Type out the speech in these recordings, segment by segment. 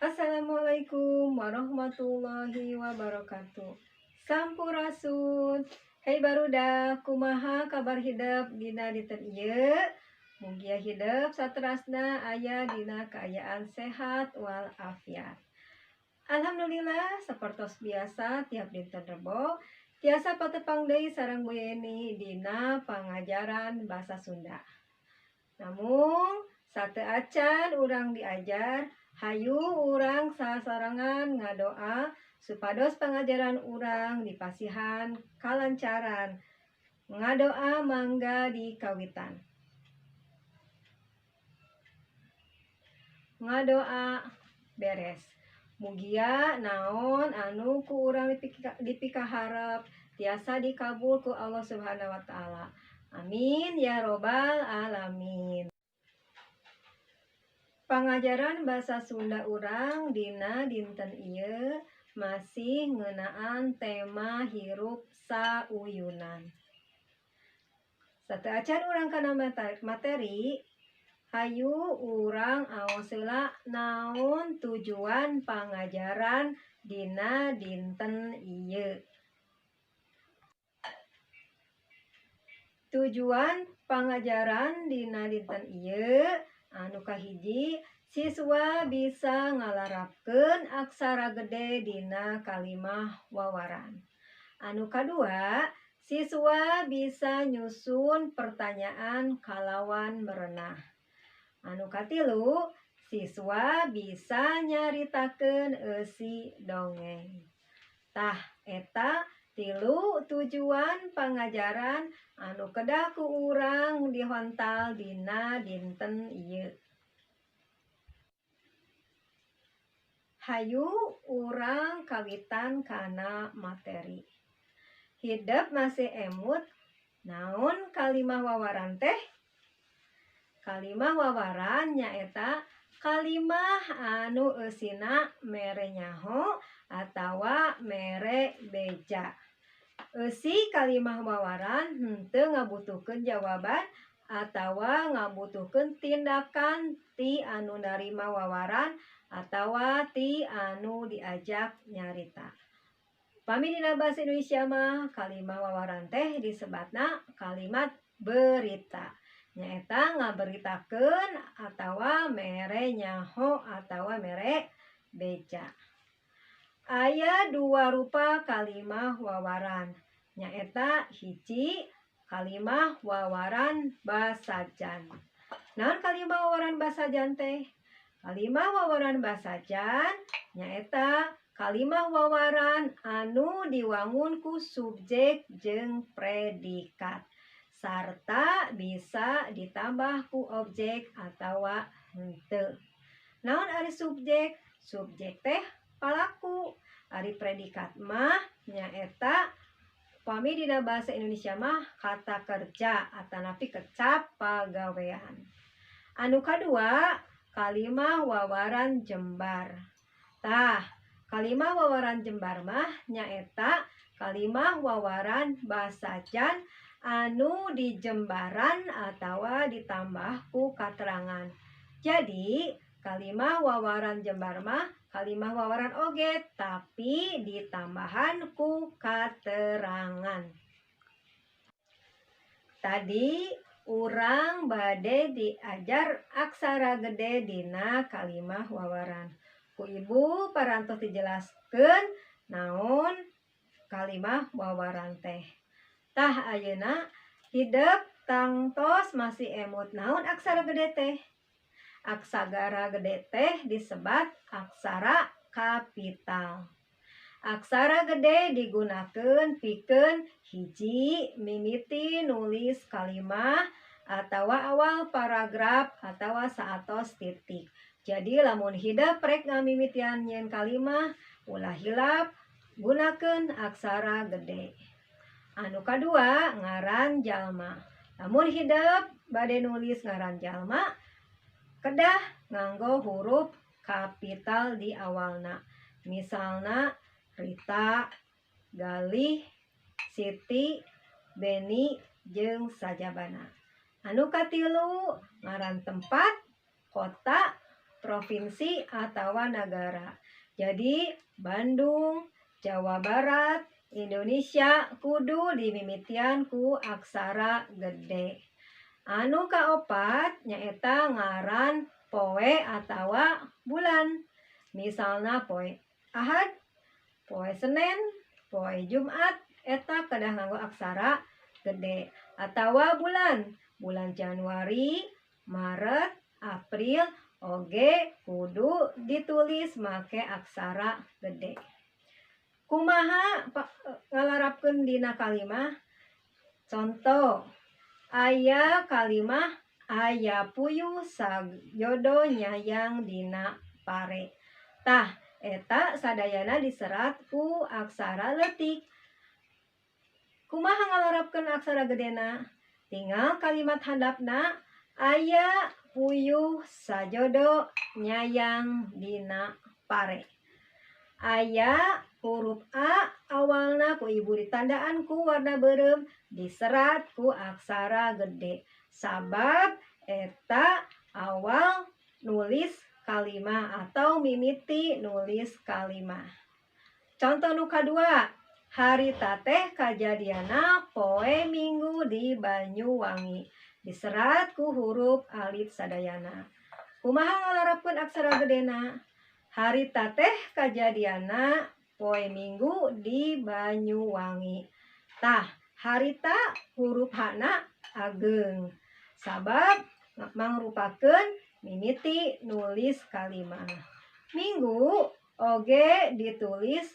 Assalamualaikum warahmatullahi wabarakatuh. Sampurasun. Hei barudak, kumaha kabar hidup dina dinten ieu? Mugia hidup saterasna aya dina kaayaan sehat walafiat. Alhamdulillah sapertos biasa tiap dinten Rebo tiasa patepang deui sareng Bu Yeni dina pangajaran basa Sunda. Namun sate acan urang diajar hayu urang sasarangan ngadoa supados pangajaran urang dipasihan kalancaran ngadoa mangga dikawitan ngadoa beres mugia naon anu ku urang dipikaharep tiasa dikabul ku Allah Subhanahu wa taala. Amin ya robbal alamin. Pangajaran bahasa Sunda urang dina dinten ieu masih ngeunaan tema hirup sauyunan. Sate acan urang kana materi hayu urang aos heula naon tujuan pangajaran dina dinten ieu. Tujuan pangajaran dina dinten ieu anu kahiji siswa bisa ngalarapkeun aksara gede dina kalimah wawaran. Anu kadua siswa bisa nyusun pertanyaan kalawan merenah. Anu katilu siswa bisa nyaritakeun eusi dongeng. Tah eta tilu tujuan pangajaran anu kedah ku urang dihontal dina dinten ieu. Hayu urang kawitan kana materi. Hidup masih emut naon kalimah wawaran teh? Kalimah wawaran nyaeta kalimah anu eusina mere nyaho atawa mere beja. Eusi kalimah wawaran henteu ngabutuhkeun jawaban atawa ngabutuhkeun tindakan ti anu narima wawaran atawa ti anu diajak nyarita. Pami dina basa Indonesia mah kalimah wawaran teh disebatna kalimat berita. Nyaeta ngaberitakeun atawa mere nyaho atawa mere beja. Aya dua rupa kalimah wawaran. Nyaeta hiji kalimah wawaran basajan. Naon kalimah wawaran basajan teh? Kalimah wawaran basajan nyaeta kalimah wawaran anu diwangun ku subjek jeung predikat sarta bisa ditambah ku objek atawa henteu. Naon ari subjek? Subjek teh palaku. Ari predikat mah nyaeta pami dina bahasa Indonesia mah kata kerja atanapi kecap pagawean. Anu kadua kalimah wawaran jembar. Tah kalimah wawaran jembar mah nyaeta kalimah wawaran basajan anu dijembaran atawa ditambah ku katerangan. Jadi kalimah wawaran jembar mah kalimah wawaran oge tapi ditambahan ku katerangan. Tadi urang bade diajar aksara gede dina kalimah wawaran. Ku ibu parantos dijelaskeun naon kalimah wawaran teh. Tah ayeuna hidup tangtos masih emut naon aksara gede teh? Aksara gede teh disebat aksara kapital. Aksara gede digunakeun pikeun hiji mimiti nulis kalimah atawa awal paragraf atawa saatos titik. Jadi lamun hidup rek ngamimitian nyen kalimah ulah hilap gunakeun aksara gede. Anu kadua ngaran jalma. Lamun hidup bade nulis ngaran jalma kedah nganggo huruf kapital di awalna. Misalna Rita, Galih, Siti, Beni, jeung sajabana. Anu katilu ngaran tempat, kota, provinsi atau negara. Jadi Bandung, Jawa Barat, Indonesia kudu dimimitian ku aksara gede. Anu kaopat nyaeta ngaran poe atawa bulan. Misalna poe Ahad, poe Senin, poe Jumat eta kedah nganggo aksara gede. Atawa bulan Januari, Maret, April oge kudu ditulis make aksara gede. Kumaha ngalarapkeun dina kalimah? Contoh, aya kalimah aya puyuh sajodo nyayang dina pare. Tah eta sadayana diserat ku aksara leutik. Kumaha ngalarapkeun aksara gedena? Tinggal kalimat handapna aya puyuh sajodo nyayang dina pare. Aya huruf A awalna ku ibu ditandaan ku warna beureum diserat ku aksara gede. Sabab eta awal nulis kalimah atau mimiti nulis kalimah. Contoh nu kadua, harita teh kajadiana poe Minggu di Banyuwangi. Diserat ku huruf alif sadayana. Kumaha ngalarapkeun aksara gedena? Harita teh kajadiana poe Minggu di Banyuwangi. Tah harita huruf H-na ageng. Sabab mangrupakeun mimiti nulis kalimah. Minggu oge ditulis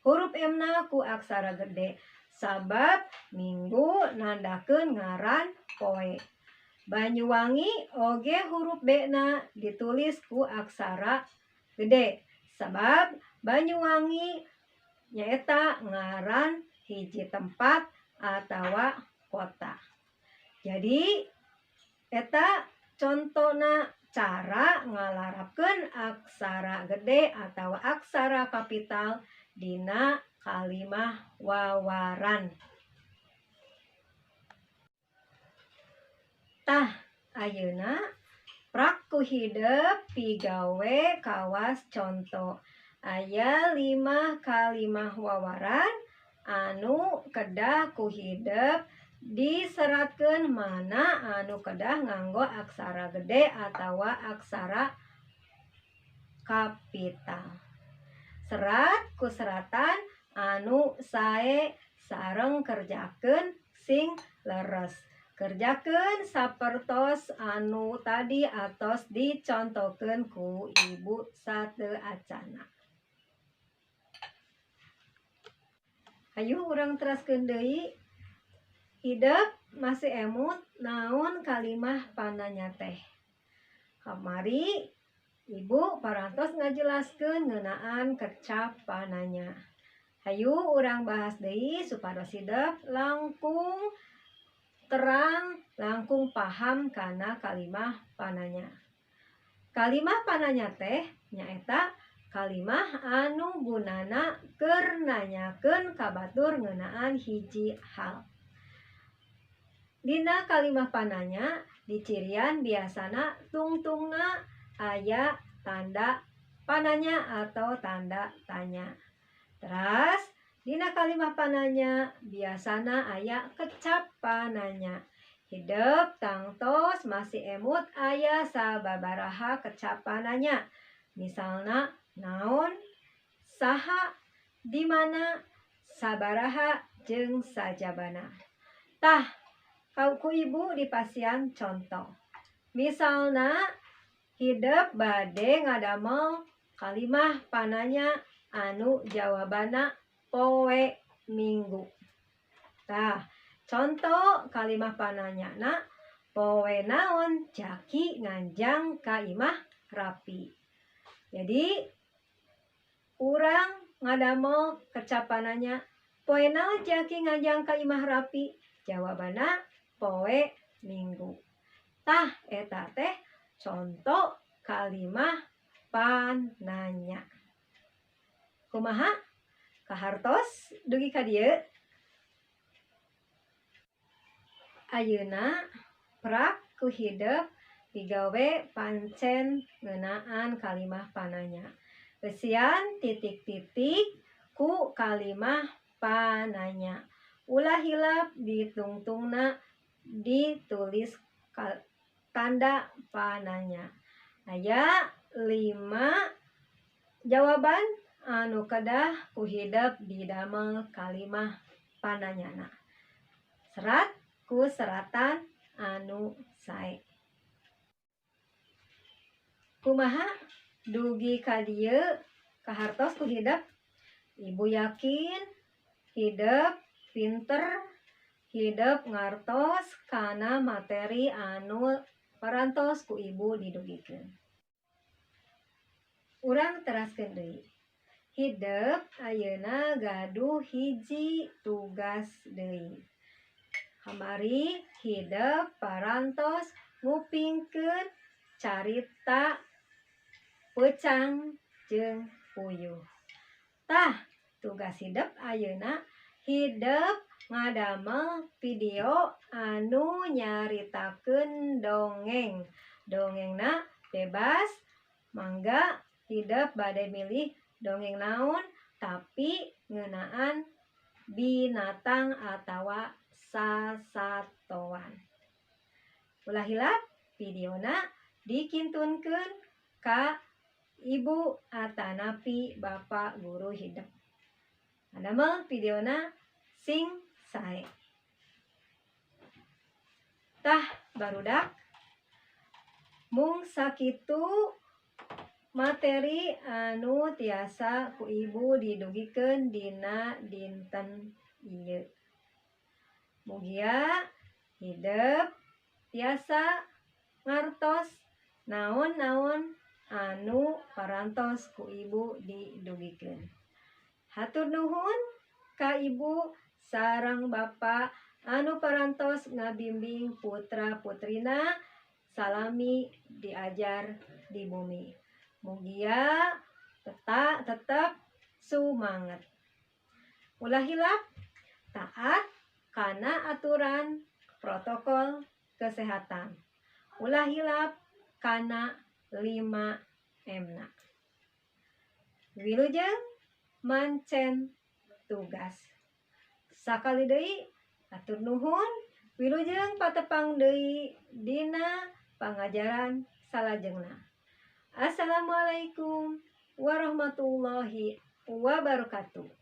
huruf M-na ku aksara gede. Sabab Minggu nandakeun ngaran poe. Banyuwangi oge huruf B-na ditulis ku aksara gede. Sabab Banyuwangi nyaeta ngaran hiji tempat atawa kota. Jadi eta contona cara ngalarapkeun aksara gede atau aksara kapital dina kalimah wawaran. Tah ayeuna prak ku hideup pigawe kawas contoh. Aya 5 kalimah wawaran anu kedah ku hideup diseratkeun mana anu kedah nganggo aksara gede atawa aksara kapital. Serat ku seratan anu sae sareng kerjakeun sing leres. Kerjakeun sapertos anu tadi atos dicontohkeun ku ibu sateacana. Hayu urang teraskeun deui. Hideup masih emut naon kalimah pananya teh. Kamari ibu parantos ngajelaskeun ngeunaan kecap pananya. Hayu urang bahas deui supados hideup langkung terang, langkung paham kana kalimah pananya. Kalimah pananya teh nyaeta kalimah anu gunana keur nanyakeun kabatur ngeunaan hiji hal. Dina kalimah pananya dicirian biasana tungtungna aya tanda pananya atau tanda tanya. Terus dina kalimah pananya biasana aya kecap pananya. Hideup tangtos masih emut aya sababaraha kecap pananya. Misalna naon, saha, di mana, sabaraha jeung sajabana. Tah ku ibu dipasian contoh. Misalna hideup bade ngadamel kalimah pananya anu jawabana poe Minggu. Tah contoh kalimah pananya na poe naon jaki nganjang ka imah rapi. Jadi urang ngadamel kecapananya poe naon jaki nganjang ka imah rapi. Jawabana poe Minggu. Tah eta teh contoh kalimah pananya. Kumaha? Kahartos dugi ka dieu. Ayeuna prak ku hideup digawe pancen ngeunaan kalimah pananya. Besian titik-titik ku kalimah pananya. Ulah hilap ditungtungna ditulis tanda pananya. Aya 5 jawaban anu kedah ku hidep di damel kalimah pananyana. Serat ku seratan anu sae. Kumaha dugi ka dieu kahartos ku hidep? Ibu yakin hidep pinter, hidep ngartos kana materi anu parantos ku ibu didugikeun. Urang teraskeun deui. Hidep ayeuna gaduh hiji tugas deui. Kamari hidep parantos ngupingkeun carita peucang jeung puyuh. Tah, tugas hidep ayeuna hidep ngadamel video anu nyaritakeun dongeng. Dongengna bebas, mangga hidep bade milih dongeng naon tapi ngeunaan binatang atawa sasatoan. Ulah hilap videona dikintunkeun ka ibu atanapi bapak guru hidep. Adamel videona sing sae. Tah barudak mung sakitu materi anu tiasa ku ibu didugikeun dina dinten ieu. Mugia hidep tiasa ngartos naon-naon anu parantos ku ibu didugikeun. Hatur nuhun ka ibu sareng bapak anu parantos ngabimbing putra putrina salami diajar di bumi. Mugia tetap sumanget. Ulah hilap taat kana aturan protokol kesehatan. Ulah hilap kana 5M-na. Wilujeng mancen tugas. Sakali deui atur nuhun, wilujeng patepang deui dina pangajaran salajengna. Assalamualaikum warahmatullahi wabarakatuh.